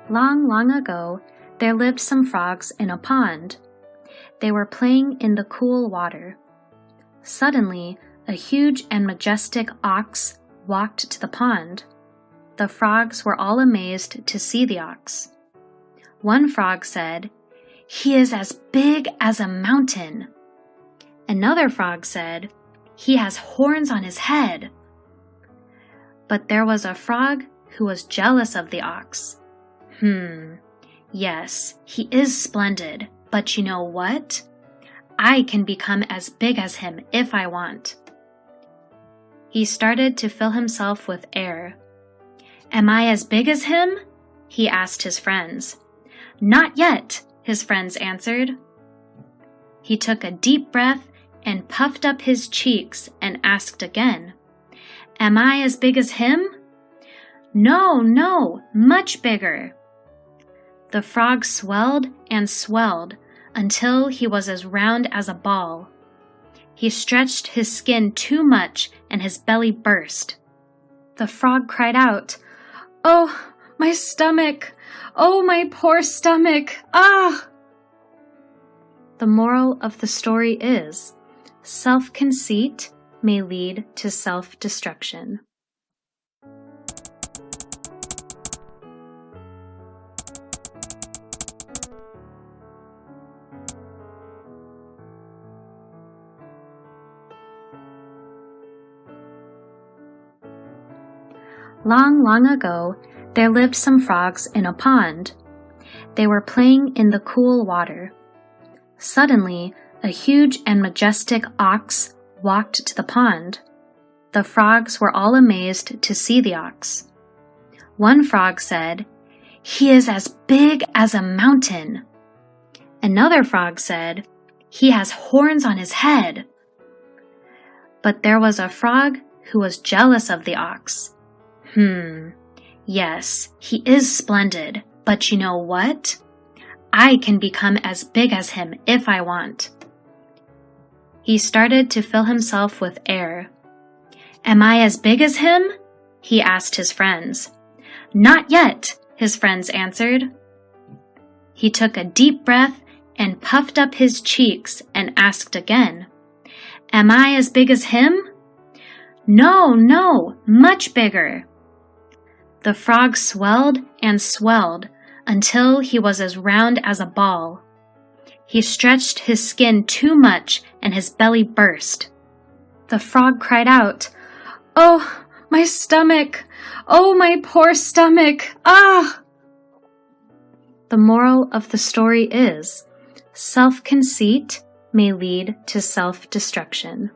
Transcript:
Long, long ago, there lived some frogs in a pond. They were playing in the cool water. Suddenly, a huge and majestic ox walked to the pond. The frogs were all amazed to see the ox. One frog said, "He is as big as a mountain." Another frog said, "He has horns on his head." But there was a frog who was jealous of the ox. Yes, he is splendid, but you know what? I can become as big as him if I want. He started to fill himself with air. "Am I as big as him?" he asked his friends. "Not yet," his friends answered. He took a deep breath and puffed up his cheeks and asked again, "Am I as big as him?" "No, no, much bigger." The frog swelled and swelled until he was as round as a ball. He stretched his skin too much and his belly burst. The frog cried out, "Oh, my stomach! Oh, my poor stomach! Ah!" The moral of the story is, self-conceit may lead to self-destruction. Long, long ago, there lived some frogs in a pond. They were playing in the cool water. Suddenly, a huge and majestic ox walked to the pond. The frogs were all amazed to see the ox. One frog said, "He is as big as a mountain." Another frog said, "He has horns on his head." But there was a frog who was jealous of the ox. Yes, he is splendid, but you know what? I can become as big as him if I want. He started to fill himself with air. "Am I as big as him?" he asked his friends. "Not yet," his friends answered. He took a deep breath and puffed up his cheeks and asked again, "Am I as big as him?" "No, no, much bigger." The frog swelled and swelled until he was as round as a ball. He stretched his skin too much and his belly burst. The frog cried out, "Oh, my stomach! Oh, my poor stomach! Ah!" The moral of the story is, self-conceit may lead to self-destruction.